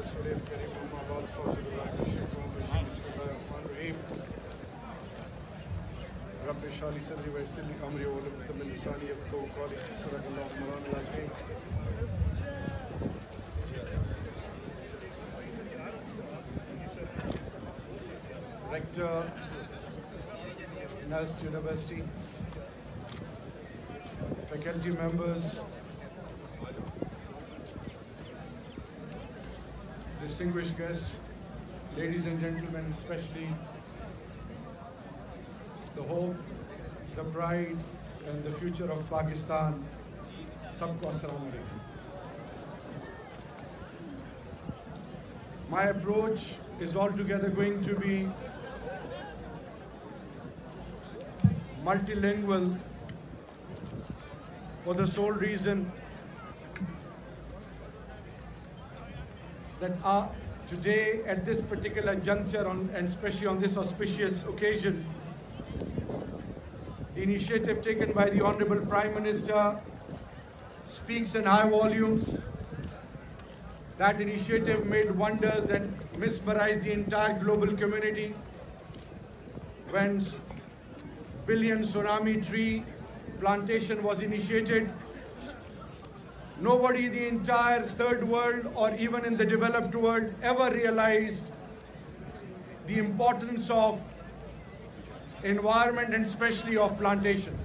رسول الكريم أما بعد فأعوذ بالله من الشيطان الرجيم بسم الله الرحمن الرحيم رب اشرح لي صدري ويسر لي أمري واحلل عقدة من لساني يفقهوا قولي صدق الله مولانا العظيم. Rector, Nast University, faculty members, distinguished guests, ladies and gentlemen, especially the hope, the pride and the future of Pakistan, sabko assalamu alaikum. My approach is altogether going to be multilingual for the sole reason that today at this particular juncture and especially on this auspicious occasion, the initiative taken by the Honorable Prime Minister speaks in high volumes. That initiative made wonders and mesmerized the entire global community when billion tsunami tree plantation was initiated. Nobody in the entire third world or even in the developed world ever realized the importance of environment and especially of plantation.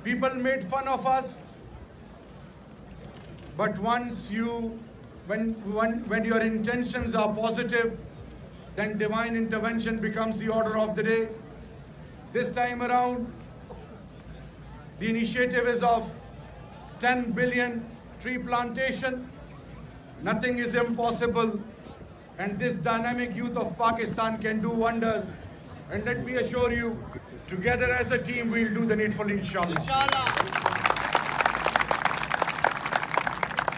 People made fun of us, but when your intentions are positive, then divine intervention becomes the order of the day. This time around, the initiative is of 10 billion tree plantation. Nothing is impossible, and this dynamic youth of Pakistan can do wonders. And let me assure you, together as a team, we'll do the needful, inshallah.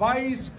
22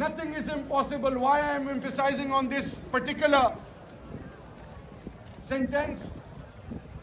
nothing is impossible. Why I am emphasizing on this particular sentence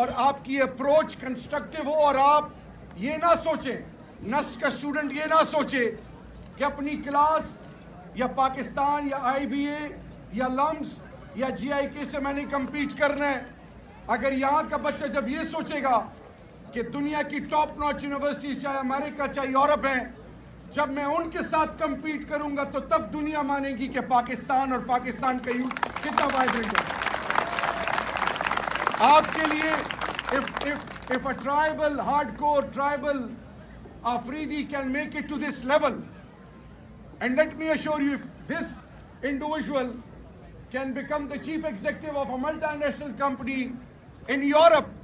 اور آپ کی approach constructive ہو اور آپ یہ نہ سوچیں, نسٹ کا student یہ نہ سوچے کہ اپنی کلاس یا پاکستان یا آئی بی اے یا لمز یا جی آئی کے سے میں نے کمپیٹ کرنا ہے. اگر یہاں کا بچہ جب یہ سوچے گا کہ دنیا کی ٹاپ نوچ یونیورسٹیز چاہے امریکہ چاہے یورپ ہیں, جب میں ان کے ساتھ کمپیٹ کروں گا تو تب دنیا مانے گی کہ پاکستان اور پاکستان کا یوتھ کتنا وائبرنٹ ہے. آپ کے لیے if a tribal, hardcore tribal Afridi can make it to this level, and let me assure you, if this individual can become the chief executive of a multinational company in Europe,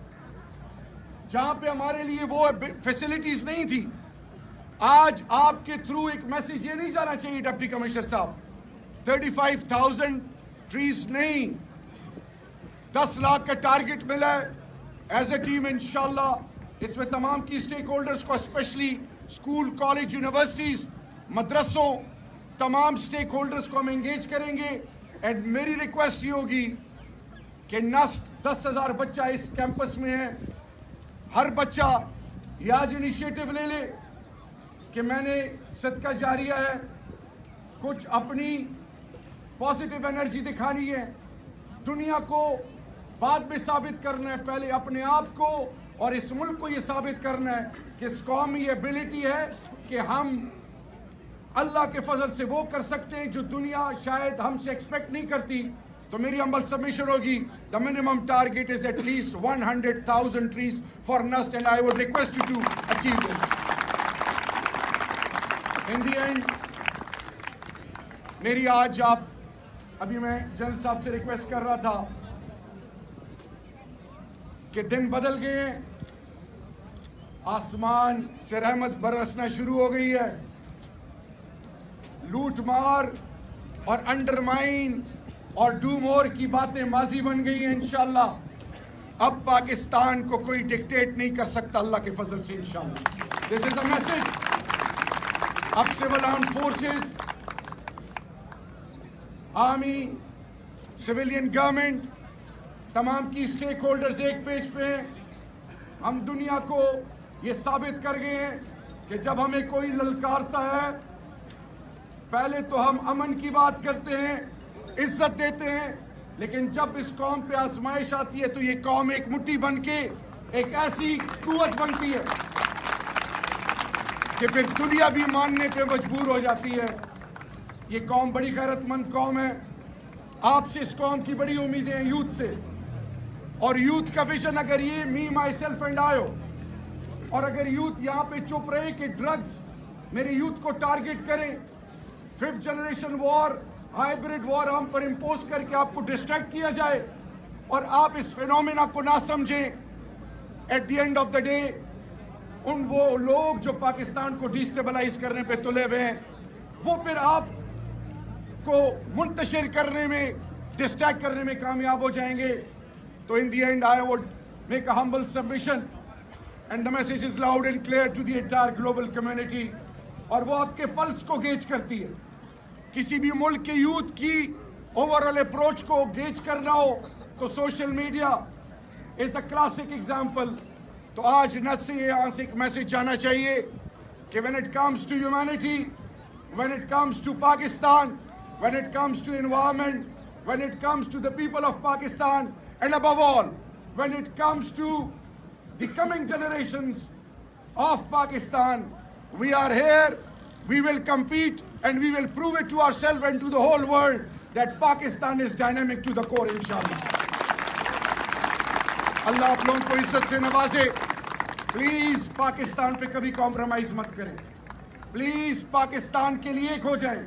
جہاں پہ ہمارے لیے وہ facilities نہیں تھی, آج آپ کے تھرو ایک میسج یہ نہیں جانا چاہیے ڈپٹی کمشنر صاحب, 35,000 ٹریز نہیں, 10 لاکھ کا ٹارگٹ ملا ہے ایز اے ٹیم انشاءاللہ. اس میں تمام کی اسٹیک ہولڈرز کو, اسپیشلی اسکول, کالج, یونیورسٹیز, مدرسوں, تمام اسٹیک ہولڈرز کو ہم انگیج کریں گے. اینڈ میری ریکویسٹ یہ ہوگی کہ 10,000 بچہ اس کیمپس میں ہے, ہر بچہ یہ آج انیشیٹو لے لے کہ میں نے صدقہ جاریہ ہے, کچھ اپنی پازیٹیو انرجی دکھانی ہے, دنیا کو بعد میں ثابت کرنا ہے, پہلے اپنے آپ کو اور اس ملک کو یہ ثابت کرنا ہے کہ اس قوم میں یہ ایبلٹی ہے کہ ہم اللہ کے فضل سے وہ کر سکتے ہیں جو دنیا شاید ہم سے ایکسپیکٹ نہیں کرتی. تو میری ہمبل سبمیشن ہوگی, the minimum target is at least 100,000 trees for NUST, and I would request you to achieve this. In the end, میری آج ابھی میں جنرل صاحب سے ریکویسٹ کر رہا تھا کہ دن بدل گئے ہیں, آسمان سے رحمت برسنا شروع ہو گئی ہے, لوٹ مار اور انڈرمائن اور ڈو مور کی باتیں ماضی بن گئی ہیں انشاءاللہ. اب پاکستان کو کوئی ڈکٹیٹ نہیں کر سکتا اللہ کے فضل سے انشاءاللہ. This is the message. اب civil armed forces, army, civilian government, تمام کی اسٹیک ہولڈرز ایک پیج پہ ہیں. ہم دنیا کو یہ ثابت کر گئے ہیں کہ جب ہمیں کوئی للکارتا ہے, پہلے تو ہم امن کی بات کرتے ہیں, عزت دیتے ہیں, لیکن جب اس قوم پہ آزمائش آتی ہے تو یہ قوم ایک مٹھی بن کے ایک ایسی قوت بنتی ہے کہ پھر دنیا بھی ماننے پہ مجبور ہو جاتی ہے. یہ قوم بڑی غیرت مند قوم ہے. آپ سے اس قوم کی بڑی امیدیں ہیں یوتھ سے, اور یوتھ کا ویژن اگر یہ می مائی سیلف اینڈ آئی ہو, اور اگر یوتھ یہاں پہ چپ رہے کہ ڈرگز میرے یوتھ کو ٹارگٹ کریں, 5th جنریشن وار, ہائیبریڈ وار ہم پر امپوز کر کے آپ کو ڈسٹریکٹ کیا جائے اور آپ اس فینومینا کو نہ سمجھیں, at the end of the day وہ لوگ جو پاکستان کو ڈیسٹیبلائز کرنے پہ تلے ہوئے ہیں وہ پھر آپ کو منتشر کرنے میں, ڈسٹریکٹ کرنے میں کامیاب ہو جائیں گے. تو in the end I would make a humble submission, and the message is loud and clear to the entire global community. اور وہ آپ کے پلس کو گیج کرتی ہے. کسی بھی ملک کے یوتھ کی اوورال اپروچ کو گیج کرنا ہو تو social media is a classic example. تو آج نہ سے یہاں سے ایک میسج جانا چاہیے کہ when it comes to humanity, when it comes to Pakistan, when it comes to environment, when it comes to the people of Pakistan, and above all, when it comes to the coming generations of Pakistan, we are here, we will compete, and we will prove it to ourselves and to the whole world that Pakistan is dynamic to the core, inshallah. اللہ آپ لوگوں کو عزت سے نوازے. Please Pakistan پہ کبھی compromise مت کریں. پلیز پاکستان کے لیے ایک ہو جائیں.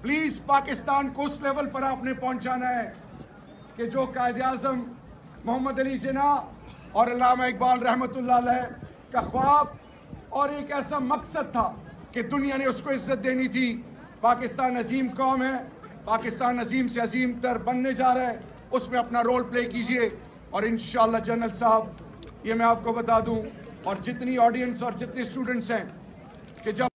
پلیز پاکستان کو اس لیول پر آپ نے پہنچانا ہے کہ جو قائد اعظم محمد علی جناح اور علامہ اقبال رحمۃ اللہ علیہ کا خواب اور ایک ایسا مقصد تھا کہ دنیا نے اس کو عزت دینی تھی. پاکستان عظیم قوم ہے, پاکستان عظیم سے عظیم تر بننے جا رہا ہے, اس میں اپنا رول پلے کیجئے. اور انشاءاللہ جنرل صاحب یہ میں آپ کو بتا دوں, اور جتنی آڈینس اور جتنے اسٹوڈنٹس ہیں, کہ جب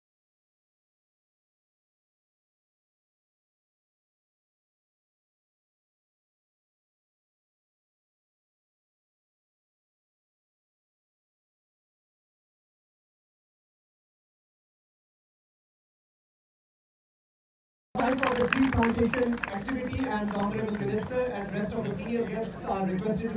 time for the tree plantation activity, and the Honorable Minister and rest of the senior guests are requested to